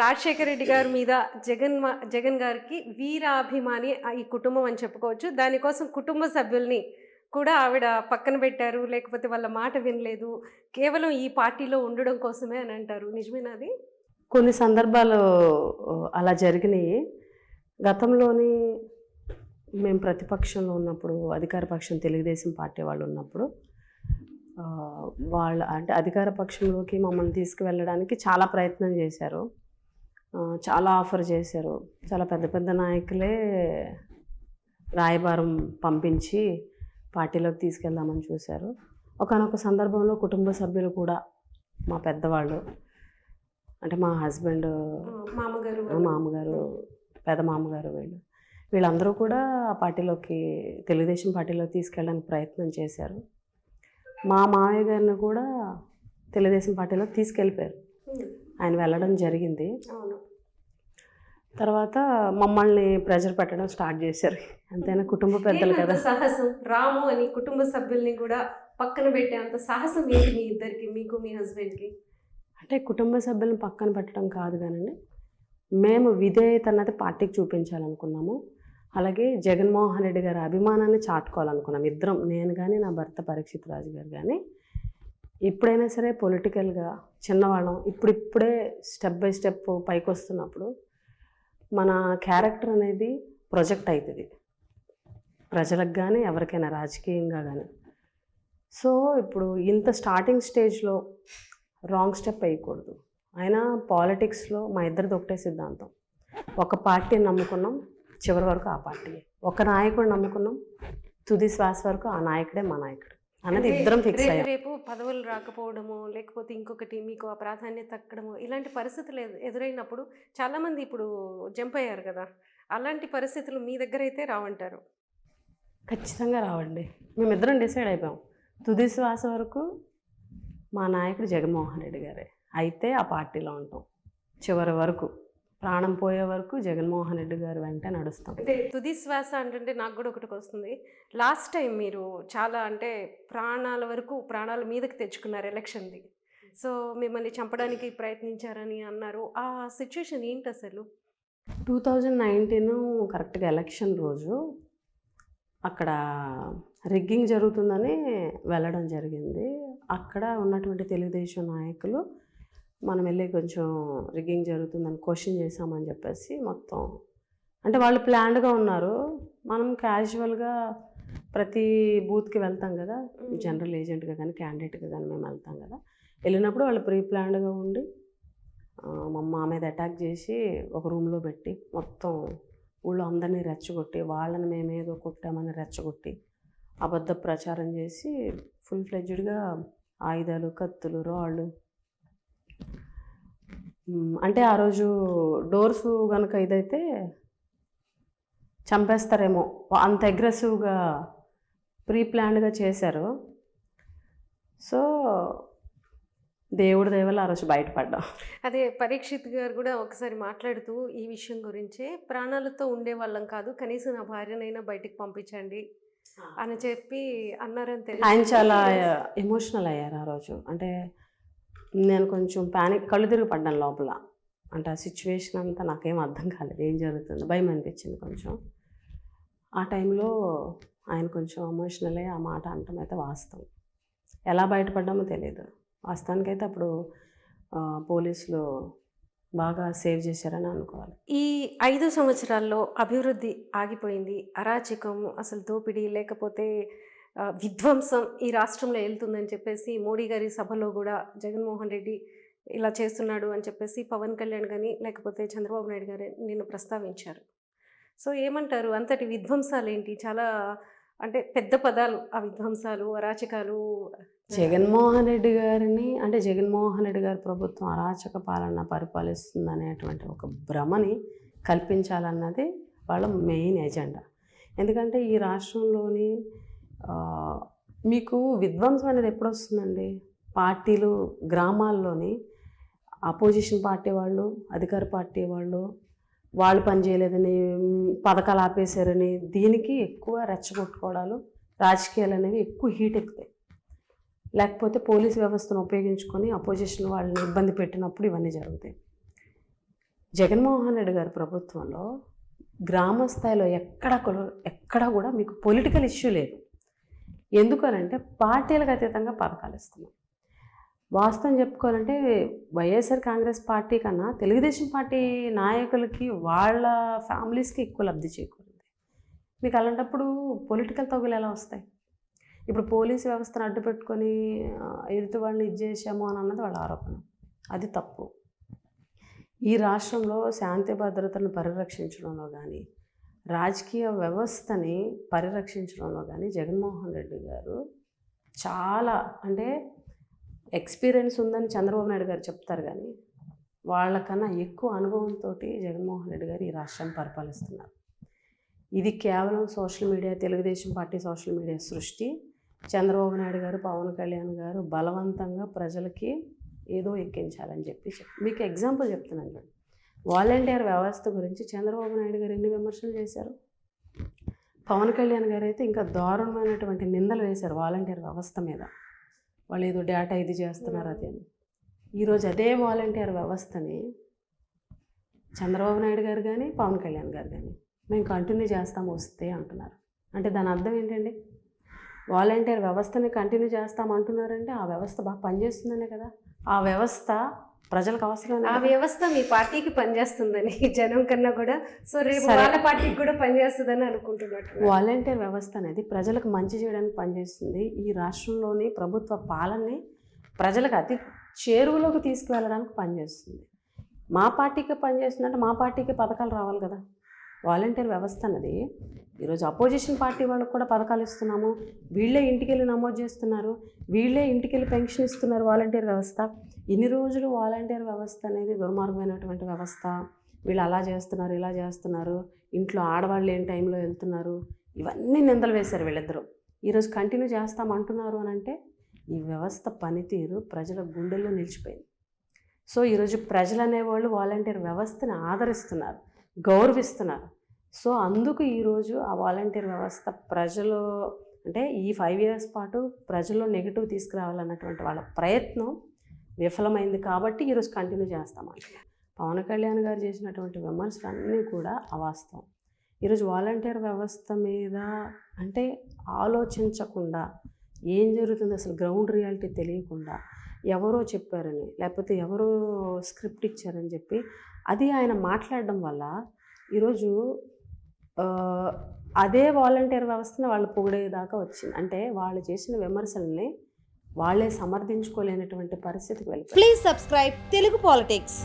రాజశేఖర రెడ్డి గారి మీద జగన్ గారికి వీరాభిమాని ఈ కుటుంబం అని చెప్పుకోవచ్చు. దానికోసం కుటుంబ సభ్యుల్ని కూడా ఆవిడ పక్కన పెట్టారు. లేకపోతే వాళ్ళ మాట వినలేదు. కేవలం ఈ పార్టీలో ఉండడం కోసమే అని అంటారు. నిజమేనా అది? కొన్ని సందర్భాలు అలా జరిగినాయి. గతంలోని మేము ప్రతిపక్షంలో ఉన్నప్పుడు, అధికార పక్షం తెలుగుదేశం పార్టీ వాళ్ళు ఉన్నప్పుడు వాళ్ళ అంటే అధికార పక్షంలోకి మమ్మల్ని తీసుకువెళ్ళడానికి చాలా ప్రయత్నం చేశారు. చాలా ఆఫర్ చేశారు. చాలా పెద్ద పెద్ద నాయకులే రాయబారం పంపించి పార్టీలోకి తీసుకెళ్దామని చూశారు. ఒకానొక సందర్భంలో కుటుంబ సభ్యులు కూడా, మా పెద్దవాళ్ళు అంటే మా హస్బెండ్, మామగారు, పెద్ద మామగారు, వీళ్ళందరూ కూడా ఆ పార్టీలోకి, తెలుగుదేశం పార్టీలోకి తీసుకెళ్ళడానికి ప్రయత్నం చేశారు. మా మామయ్య గారిని కూడా తెలుగుదేశం పార్టీలోకి తీసుకెళ్ళిపోయారు. ఆయన వెళ్ళడం జరిగింది. తర్వాత మమ్మల్ని ప్రెజర్ పెట్టడం స్టార్ట్ చేశారు. అంతేనా, కుటుంబ పెద్దలు కదా. సాహసం రాము అని కుటుంబ సభ్యుల్ని కూడా పక్కన పెట్టే అంత సాహసం ఏంటి మీ ఇద్దరికి, మీకు మీ హస్బెండ్కి? అంటే కుటుంబ సభ్యులను పక్కన పెట్టడం కాదు కానండి, మేము విధేయత అన్నది పార్టీకి చూపించాలనుకున్నాము. అలాగే జగన్మోహన్ రెడ్డి గారి అభిమానాన్ని చాటుకోవాలనుకున్నాం ఇద్దరం. నేను కానీ, నా భర్త పరీక్షిత్ రాజు గారు కానీ. ఎప్పుడైనా సరే పొలిటికల్గా చిన్నవాళ్ళం, ఇప్పుడిప్పుడే స్టెప్ బై స్టెప్ పైకి వస్తున్నప్పుడు మన క్యారెక్టర్ అనేది ప్రొజెక్ట్ అవుతుంది ప్రజలకు కానీ, ఎవరికైనా రాజకీయంగా కానీ. సో ఇప్పుడు ఇంత స్టార్టింగ్ స్టేజ్లో రాంగ్ స్టెప్ వేయకూడదు. అయినా పాలిటిక్స్లో మా ఇద్దరిది ఒకటే సిద్ధాంతం. ఒక పార్టీని నమ్ముకున్నాం, చివరి వరకు ఆ పార్టీ. ఒక నాయకుడు నమ్ముకున్నాం, తుది శ్వాస వరకు ఆ నాయకుడే మా నాయకుడు అనేది ఇద్దరం ఫిక్స్ అయ్యాం. రేపు పదవులు రాకపోవడము, లేకపోతే ఇంకొకటి మీకు ఆ ప్రాధాన్యత తగ్గడము, ఇలాంటి పరిస్థితులు ఎదురైనప్పుడు చాలామంది ఇప్పుడు జంప్ అయ్యారు కదా, అలాంటి పరిస్థితులు మీ దగ్గర అయితే రావంటారు? ఖచ్చితంగా రావండి. మేమిద్దరం డిసైడ్ అయిపోయాం, తుది శ్వాస వరకు మా నాయకుడు జగన్మోహన్ రెడ్డి గారే, అయితే ఆ పార్టీలో ఉంటాం చివరి వరకు. ప్రాణం పోయే వరకు జగన్మోహన్ రెడ్డి గారు వెంట నడుస్తాం. అంటే తుది శ్వాస అంటే నాకు కూడా ఒకటికి వస్తుంది. లాస్ట్ టైం మీరు చాలా అంటే ప్రాణాల మీదకి తెచ్చుకున్నారు ఎలక్షన్ది. సో మిమ్మల్ని చంపడానికి ప్రయత్నించారని అన్నారు. ఆ సిచ్యువేషన్ ఏంటి అసలు? 2019 కరెక్ట్గా ఎలక్షన్ రోజు అక్కడ రిగ్గింగ్ జరుగుతుందని వెళ్ళడం జరిగింది. అక్కడ ఉన్నటువంటి తెలుగుదేశం నాయకులు మనం వెళ్ళి కొంచెం రిగ్గింగ్ జరుగుతుందని క్వశ్చన్ చేశామని చెప్పేసి మొత్తం, అంటే వాళ్ళు ప్లాన్డ్గా ఉన్నారు. మనం క్యాజువల్గా ప్రతి బూత్కి వెళ్తాం కదా, జనరల్ ఏజెంట్గా కానీ క్యాండిడేట్గా కానీ మేము వెళ్తాం కదా. వెళ్ళినప్పుడు వాళ్ళు ప్రీ ప్లాన్డ్గా ఉండి మా మీద అటాక్ చేసి ఒక రూమ్లో పెట్టి మొత్తం ఊళ్ళో అందరినీ రెచ్చగొట్టి, వాళ్ళని మేమేదో కొట్టామని రెచ్చగొట్టి అబద్ధ ప్రచారం చేసి ఫుల్ ఫ్లెడ్జ్డ్గా ఆయుధాలు, కత్తులు, రాళ్ళు, అంటే ఆ రోజు డోర్స్ కనుక ఇదైతే చంపేస్తారేమో అంత అగ్రెసివ్గా ప్రీ ప్లాన్డ్గా చేశారు. సో దేవుడి దయ వల్ల ఆ రోజు బయటపడ్డాం. అదే పరీక్షిత్ గారు కూడా ఒకసారి మాట్లాడుతూ ఈ విషయం గురించే, ప్రాణాలతో ఉండే వాళ్ళం కాదు, కనీసం నా భార్యనైనా బయటికి పంపించండి అని చెప్పి అన్నారని తెలియదు. ఆయన చాలా ఎమోషనల్ అయ్యారు ఆ రోజు. అంటే నేను కొంచెం ప్యానిక్, కళ్ళు తిరిగి పడ్డాను లోపల. అంటే ఆ సిచ్యువేషన్ అంతా నాకేం అర్థం కాలేదు, ఏం జరుగుతుందో భయం అనిపించింది కొంచెం. ఆ టైంలో ఆయన కొంచెం ఎమోషనల్ అయ్యి ఆ మాట అనటం అయితే వాస్తవం. ఎలా బయటపడ్డామో తెలియదు. వాస్తవానికైతే అప్పుడు పోలీసులు బాగా సేవ్ చేశారని అనుకోవాలి. ఈ 5 సంవత్సరాల్లో అభివృద్ధి ఆగిపోయింది, అరాచకం, అసలు దోపిడీ, లేకపోతే విధ్వంసం ఈ రాష్ట్రంలో వెళ్తుందని చెప్పేసి మోడీ గారి సభలో కూడా జగన్మోహన్ రెడ్డి ఇలా చేస్తున్నాడు అని చెప్పేసి పవన్ కళ్యాణ్ కానీ లేకపోతే చంద్రబాబు నాయుడు గారు నిన్ను ప్రస్తావించారు. సో ఏమంటారు, అంతటి విధ్వంసాలు ఏంటి? చాలా అంటే పెద్ద పదాలు ఆ విధ్వంసాలు, అరాచకాలు. జగన్మోహన్ రెడ్డి గారిని, అంటే జగన్మోహన్ రెడ్డి గారి ప్రభుత్వం అరాచక పాలన పరిపాలిస్తుంది అనేటువంటి ఒక భ్రమని కల్పించాలన్నది వాళ్ళ మెయిన్ ఎజెండా. ఎందుకంటే ఈ రాష్ట్రంలోని మీకు విధ్వంసం అనేది ఎప్పుడు వస్తుందండి? పార్టీలు, గ్రామాల్లోని అపోజిషన్ పార్టీ వాళ్ళు, అధికార పార్టీ వాళ్ళు పని చేయలేదని, పథకాలు ఆపేశారని, దీనికి ఎక్కువ రెచ్చగొట్టుకోవడాలు, రాజకీయాలు అనేవి ఎక్కువ హీట్ ఎక్కుతాయి. లేకపోతే పోలీస్ వ్యవస్థను ఉపయోగించుకొని అపోజిషన్ వాళ్ళని ఇబ్బంది పెట్టినప్పుడు ఇవన్నీ జరుగుతాయి. జగన్మోహన్ రెడ్డి గారి ప్రభుత్వంలో గ్రామ స్థాయిలో ఎక్కడ కూడా మీకు పొలిటికల్ ఇష్యూ లేదు. ఎందుకనంటే పార్టీలకు అతీతంగా పథకాలు ఇస్తున్నాం. వాస్తవం చెప్పుకోవాలంటే వైఎస్ఆర్ కాంగ్రెస్ పార్టీ కన్నా తెలుగుదేశం పార్టీ నాయకులకి వాళ్ళ ఫ్యామిలీస్కి ఎక్కువ లబ్ధి చేకూరింది. మీకు అలాంటప్పుడు పొలిటికల్ తగులు ఎలా వస్తాయి? ఇప్పుడు పోలీసు వ్యవస్థను అడ్డు పెట్టుకొని ఎదుటి వాళ్ళని ఇది చేసాము అని అన్నది వాళ్ళ ఆరోపణ. అది తప్పు. ఈ రాష్ట్రంలో శాంతి భద్రతలను పరిరక్షించడంలో కానీ రాజకీయ వ్యవస్థని పరిరక్షించడంలో కానీ జగన్మోహన్ రెడ్డి గారు చాలా అంటే ఎక్స్పీరియన్స్ ఉందని చంద్రబాబు నాయుడు గారు చెప్తారు, కానీ వాళ్ళకన్నా ఎక్కువ అనుభవంతో జగన్మోహన్ రెడ్డి గారు ఈ రాష్ట్రాన్ని పరిపాలిస్తున్నారు. ఇది కేవలం social media, Telugu Desam party social media సృష్టి. చంద్రబాబు నాయుడు గారు, పవన్ కళ్యాణ్ గారు బలవంతంగా ప్రజలకి ఏదో ఎక్కించాలని చెప్పి మీకు ఎగ్జాంపుల్ చెప్తున్నాను చూడండి. వాలంటీర్ వ్యవస్థ గురించి చంద్రబాబు నాయుడు గారు ఎన్ని విమర్శలు చేశారు. పవన్ కళ్యాణ్ గారు అయితే ఇంకా దారుణమైనటువంటి నిందలు వేశారు వాలంటీర్ వ్యవస్థ మీద. వాళ్ళు ఏదో డేటా ఇది చేస్తున్నారు అది అని. ఈరోజు అదే వాలంటీర్ వ్యవస్థని చంద్రబాబు నాయుడు గారు కానీ పవన్ కళ్యాణ్ గారు కానీ మేము కంటిన్యూ చేస్తాము వస్తే అంటున్నారు. అంటే దాని అర్థం ఏంటండి? వాలంటీర్ వ్యవస్థని కంటిన్యూ చేస్తామంటున్నారంటే ఆ వ్యవస్థ బాగా పనిచేస్తుందనే కదా. ఆ వ్యవస్థ ప్రజలకు అవసరం. ఆ వ్యవస్థ మీ పార్టీకి పనిచేస్తుందని జనం కన్నా కూడా, సో రేపు వాళ్ళ పార్టీకి కూడా పనిచేస్తుందని అనుకుంటున్నట్టు. వాలంటీర్ వ్యవస్థ అనేది ప్రజలకు మంచి చేయడానికి పనిచేస్తుంది. ఈ రాష్ట్రంలోని ప్రభుత్వ పాలనని ప్రజలకు అతి చేరువలోకి తీసుకువెళ్ళడానికి పనిచేస్తుంది. మా పార్టీకి పనిచేస్తుందంటే మా పార్టీకి పథకాలు రావాలి కదా. వాలంటీర్ వ్యవస్థ అన్నది ఈరోజు అపోజిషన్ పార్టీ వాళ్ళకు కూడా పథకాలు ఇస్తున్నాము, వీళ్ళే ఇంటికి వెళ్ళి నమోదు చేస్తున్నారు, వీళ్ళే ఇంటికి వెళ్ళి పెన్షన్ ఇస్తున్నారు. వాలంటీర్ వ్యవస్థ ఇన్ని రోజులు వాలంటీర్ వ్యవస్థ అనేది దుర్మార్గమైనటువంటి వ్యవస్థ. వీళ్ళు అలా చేస్తున్నారు, ఇలా చేస్తున్నారు, ఇంట్లో ఆడవాళ్ళు ఏం టైంలో వెళ్తున్నారు, ఇవన్నీ నిందలు వేశారు వీళ్ళిద్దరూ. ఈరోజు కంటిన్యూ చేస్తామంటున్నారు అని అంటే ఈ వ్యవస్థ పనితీరు ప్రజల గుండెల్లో నిలిచిపోయింది. సో ఈరోజు ప్రజలు అనేవాళ్ళు వాలంటీర్ వ్యవస్థని ఆదరిస్తున్నారు, గౌరవిస్తున్నారు. సో అందుకు ఈరోజు ఆ వాలంటీర్ వ్యవస్థ ప్రజలు అంటే ఈ 5 years పాటు ప్రజల్లో నెగిటివ్ తీసుకురావాలన్నటువంటి వాళ్ళ ప్రయత్నం విఫలమైంది. కాబట్టి ఈరోజు కంటిన్యూ చేస్తామంట. పవన్ కళ్యాణ్ గారు చేసినటువంటి విమర్శలు అన్నీ కూడా అవాస్తవం. ఈరోజు వాలంటీర్ వ్యవస్థ మీద అంటే ఆలోచించకుండా ఏం జరుగుతుంది అసలు గ్రౌండ్ రియాలిటీ తెలియకుండా ఎవరో చెప్పారని లేకపోతే ఎవరో స్క్రిప్ట్ ఇచ్చారని చెప్పి అది ఆయన మాట్లాడడం వల్ల ఈరోజు అదే వాలంటీర్ వ్యవస్థను వాళ్ళు పొగిడేదాకా వచ్చింది. అంటే వాళ్ళు చేసిన విమర్శల్ని వాళ్ళే సమర్థించుకోలేనటువంటి పరిస్థితికి వెళ్ళిపోయింది. Please subscribe Telugu politics.